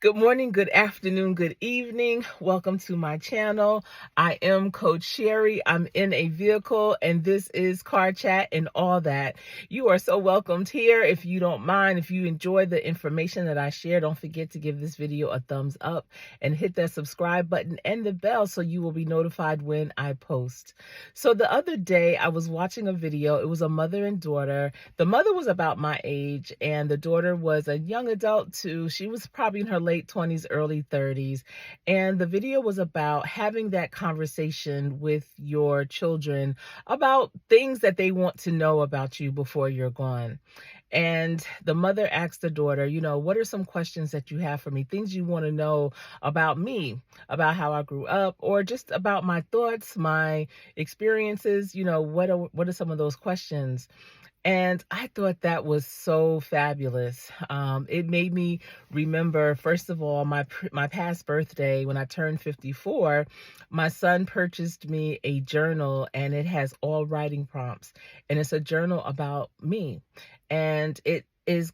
Good morning, good afternoon, good evening. Welcome to my channel. I am Coach Sherry. I'm in a vehicle and this is Car Chat and all that. You are so welcomed here. If you don't mind, if you enjoy the information that I share, don't forget to give this video a thumbs up and hit that subscribe button and the bell so you will be notified when I post. So the other day I was watching a video. It was a mother and daughter. The mother was about my age and the daughter was a young adult too. She was probably in her late 20s, early 30s. And the video was about having that conversation with your children about things that they want to know about you before you're gone. And the mother asked the daughter, what are some questions that you have for me? Things you want to know about me, about how I grew up, or just about my thoughts, my experiences. What are some of those questions? And I thought that was so fabulous. It made me remember, first of all, my past birthday when I turned 54. My son purchased me a journal, and it has all writing prompts, and it's a journal about me, and it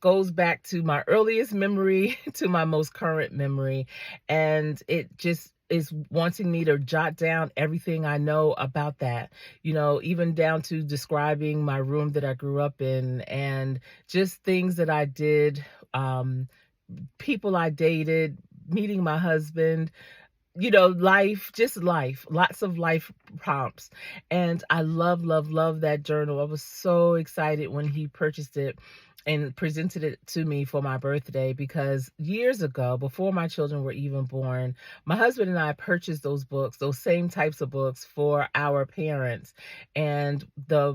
goes back to my earliest memory to my most current memory, and it just is wanting me to jot down everything I know about that, even down to describing my room that I grew up in and just things that I did, people I dated, meeting my husband, life, just life, lots of life prompts. And I love, love, love that journal. I was so excited when he purchased it and presented it to me for my birthday, because years ago, before my children were even born, my husband and I purchased those books, those same types of books for our parents. And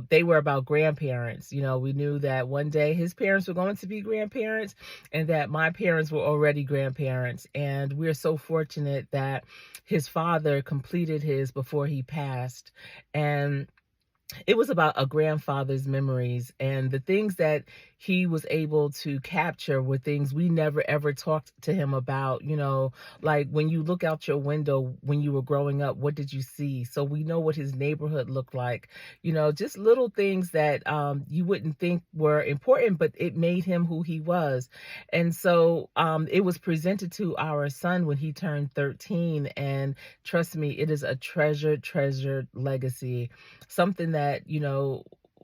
they were about grandparents. We knew that one day his parents were going to be grandparents and that my parents were already grandparents. And we're so fortunate that his father completed his before he passed. And it was about a grandfather's memories, and the things that he was able to capture were things we never ever talked to him about. Like when you look out your window when you were growing up, what did you see? So we know what his neighborhood looked like. Just little things that you wouldn't think were important, but it made him who he was. And so it was presented to our son when he turned 13, and trust me, it is a treasured legacy, something that,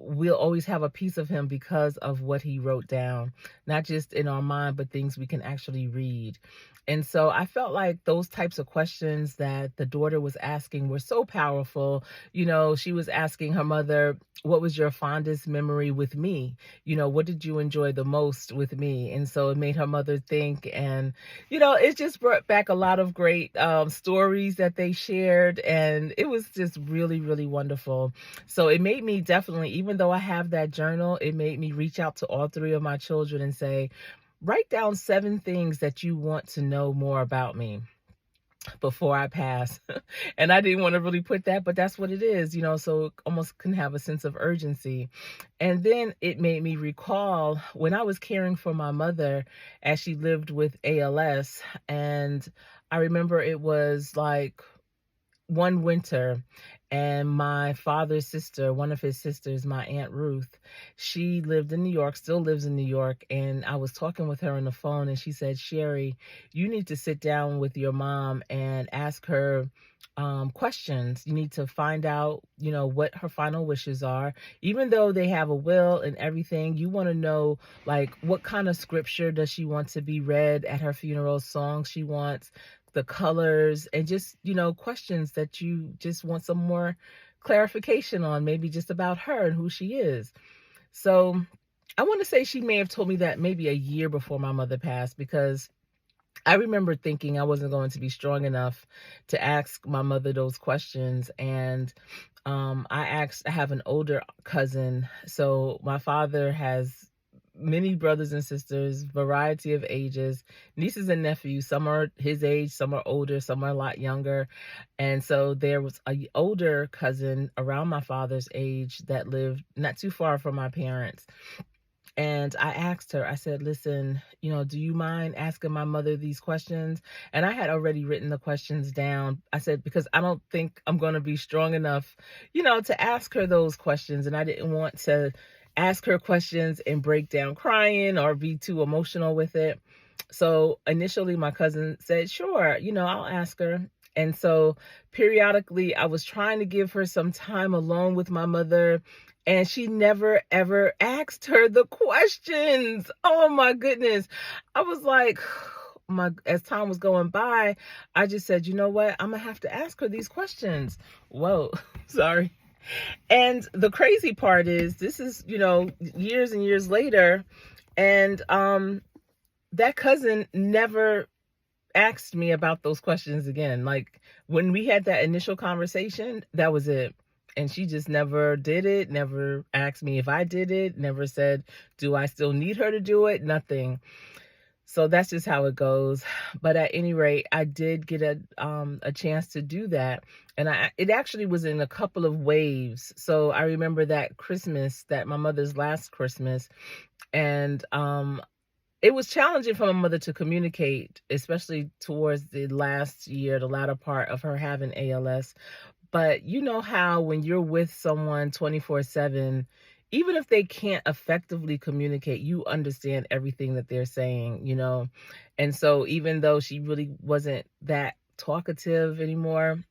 we'll always have a piece of him because of what he wrote down, not just in our mind, but things we can actually read. And so I felt like those types of questions that the daughter was asking were so powerful. She was asking her mother, what was your fondest memory with me? What did you enjoy the most with me? And so it made her mother think, and, it just brought back a lot of great stories that they shared. And it was just really, really wonderful. So it made me definitely, even though I have that journal, it made me reach out to all three of my children and say, write down 7 things that you want to know more about me before I pass. And I didn't want to really put that, but that's what it is, so it almost can have a sense of urgency. And then it made me recall when I was caring for my mother as she lived with ALS. And I remember it was like one winter, and my father's sister, one of his sisters, my Aunt Ruth, she lived in New York, still lives in New York. And I was talking with her on the phone, and she said, Sherry, you need to sit down with your mom and ask her questions. You need to find out, what her final wishes are. Even though they have a will and everything, you want to know, like, what kind of scripture does she want to be read at her funeral, songs she wants, the colors, and just, questions that you just want some more clarification on, maybe just about her and who she is. So I want to say she may have told me that maybe a year before my mother passed, because I remember thinking I wasn't going to be strong enough to ask my mother those questions. And I have an older cousin. So my father has many brothers and sisters, variety of ages, nieces and nephews. Some are his age, some are older, some are a lot younger. And so there was a older cousin around my father's age that lived not too far from my parents. And I asked her, I said, listen, do you mind asking my mother these questions? And I had already written the questions down. I said, because I don't think I'm going to be strong enough, to ask her those questions. And I didn't want to ask her questions and break down crying or be too emotional with it. So initially my cousin said, sure, I'll ask her. And so periodically I was trying to give her some time alone with my mother, and she never ever asked her the questions. Oh my goodness. I was like, as time was going by, I just said, you know what? I'm gonna have to ask her these questions. Whoa, sorry. And the crazy part is this is, years and years later, and that cousin never asked me about those questions again. Like when we had that initial conversation, that was it. And she just never did it, never asked me if I did it, never said, do I still need her to do it? Nothing. So that's just how it goes. But at any rate, I did get a chance to do that. And it actually was in a couple of waves. So I remember that Christmas, that my mother's last Christmas, and it was challenging for my mother to communicate, especially towards the last year, the latter part of her having ALS. But you know how when you're with someone 24/7, even if they can't effectively communicate, you understand everything that they're saying. And so even though she really wasn't that talkative anymore,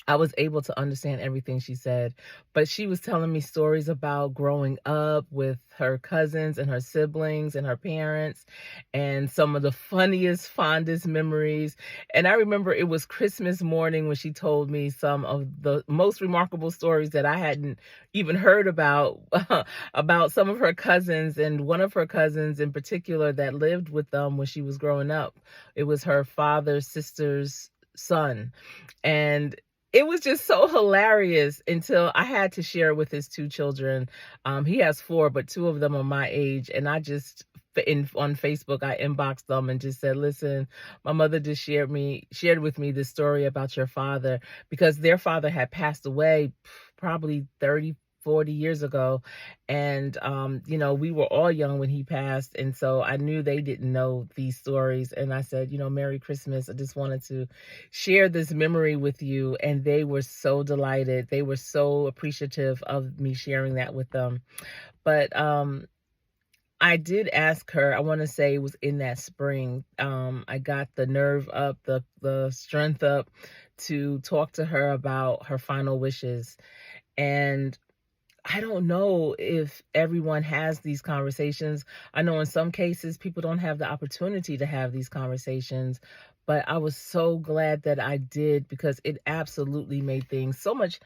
I was able to understand everything she said. But she was telling me stories about growing up with her cousins and her siblings and her parents, and some of the funniest, fondest memories. And I remember it was Christmas morning when she told me some of the most remarkable stories that I hadn't even heard about, about some of her cousins, and one of her cousins in particular that lived with them when she was growing up. It was her father's sister's son. And it was just so hilarious until I had to share it with his two children. He has four, but two of them are my age. And I just, on Facebook, I inboxed them and just said, listen, my mother just shared with me this story about your father, because their father had passed away probably 30-40 years ago. And, we were all young when he passed. And so I knew they didn't know these stories. And I said, Merry Christmas. I just wanted to share this memory with you. And they were so delighted. They were so appreciative of me sharing that with them. But, I did ask her, I want to say it was in that spring. I got the nerve up, the strength up to talk to her about her final wishes. And I don't know if everyone has these conversations. I know in some cases people don't have the opportunity to have these conversations, but I was so glad that I did, because it absolutely made things so much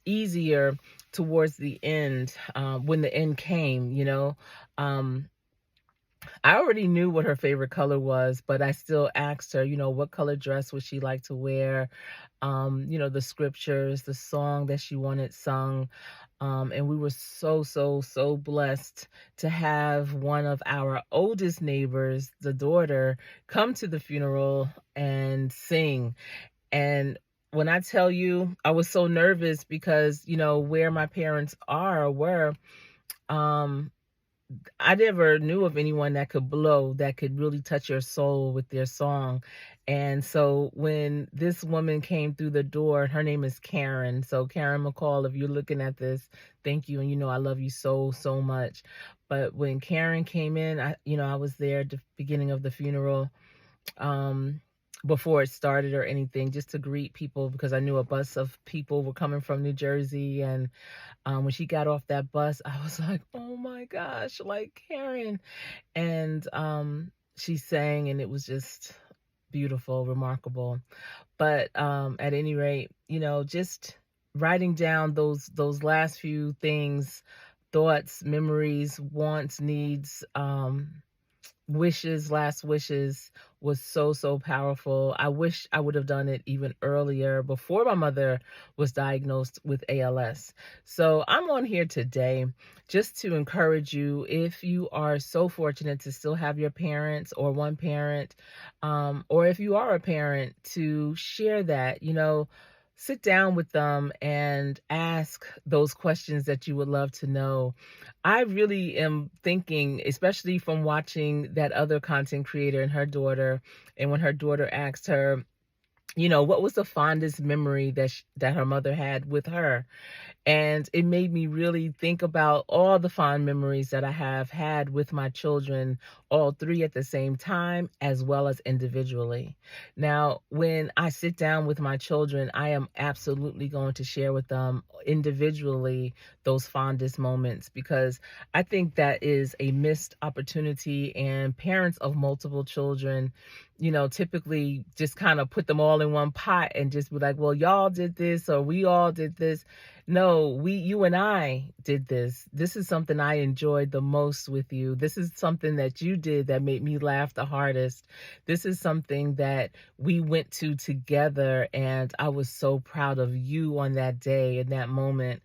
easier towards the end, when the end came. Um, I already knew what her favorite color was, but I still asked her, what color dress would she like to wear? The scriptures, the song that she wanted sung. And we were so, so, so blessed to have one of our oldest neighbors, the daughter, come to the funeral and sing. And when I tell you, I was so nervous because, where my parents were, I never knew of anyone that could really touch your soul with their song. And so when this woman came through the door, her name is Karen. So Karen McCall, if you're looking at this, thank you. And I love you so, so much. But when Karen came in, I was there at the beginning of the funeral, before it started or anything, just to greet people, because I knew a bus of people were coming from New Jersey. And when she got off that bus, I was like, oh my gosh, like Karen. And she sang, and it was just beautiful, remarkable. But at any rate, just writing down those last few things, thoughts, memories, wants, needs, last wishes, was so, so powerful. I wish I would have done it even earlier, before my mother was diagnosed with ALS. So I'm on here today just to encourage you, if you are so fortunate to still have your parents or one parent, or if you are a parent, to share that, sit down with them and ask those questions that you would love to know. I really am thinking, especially from watching that other content creator and her daughter, and when her daughter asked her, what was the fondest memory that her mother had with her? And it made me really think about all the fond memories that I have had with my children, all three at the same time, as well as individually. Now, when I sit down with my children, I am absolutely going to share with them individually those fondest moments, because I think that is a missed opportunity. And parents of multiple children, typically just kind of put them all in one pot and just be like, well, y'all did this or we all did this. No, you and I did this. This is something I enjoyed the most with you. This is something that you did that made me laugh the hardest. This is something that we went to together, and I was so proud of you on that day, in that moment.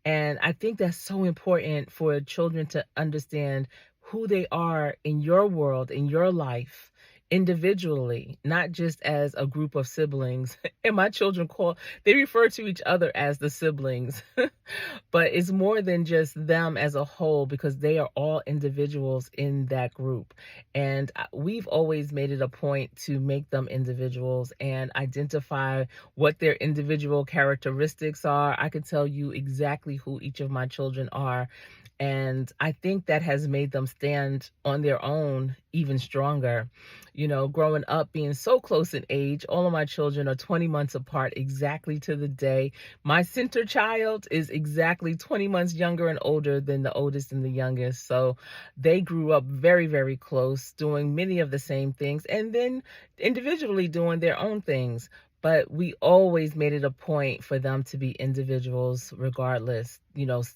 And I think that's so important for children to understand who they are in your world, in your life, individually, not just as a group of siblings. And my children they refer to each other as the siblings, but it's more than just them as a whole, because they are all individuals in that group. And we've always made it a point to make them individuals and identify what their individual characteristics are. I can tell you exactly who each of my children are. And I think that has made them stand on their own even stronger. Growing up, being so close in age, all of my children are 20 months apart exactly to the day. My center child is exactly 20 months younger and older than the oldest and the youngest. So they grew up very, very close, doing many of the same things, and then individually doing their own things. But we always made it a point for them to be individuals regardless,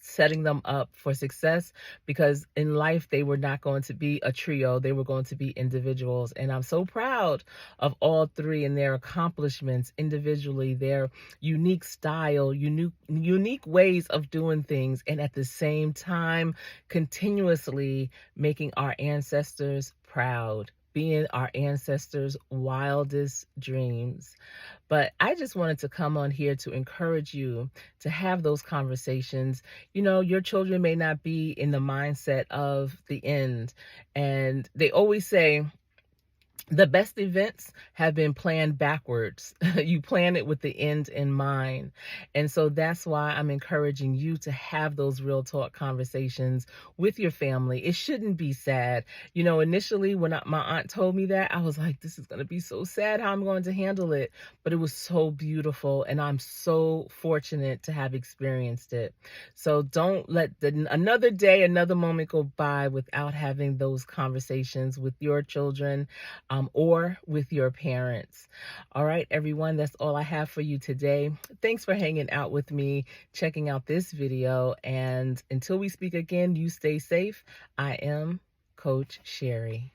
setting them up for success, because in life they were not going to be a trio. They were going to be individuals. And I'm so proud of all three and their accomplishments individually, their unique style, unique ways of doing things, and at the same time, continuously making our ancestors proud, being our ancestors' wildest dreams. But I just wanted to come on here to encourage you to have those conversations. Your children may not be in the mindset of the end. And they always say, the best events have been planned backwards. You plan it with the end in mind. And so that's why I'm encouraging you to have those real talk conversations with your family. It shouldn't be sad. Initially when my aunt told me that, I was like, this is going to be so sad how I'm going to handle it. But it was so beautiful. And I'm so fortunate to have experienced it. So don't let another day, another moment go by without having those conversations with your children, or with your parents. All right, everyone, that's all I have for you today. Thanks for hanging out with me, checking out this video. And until we speak again, you stay safe. I am Coach Sherry.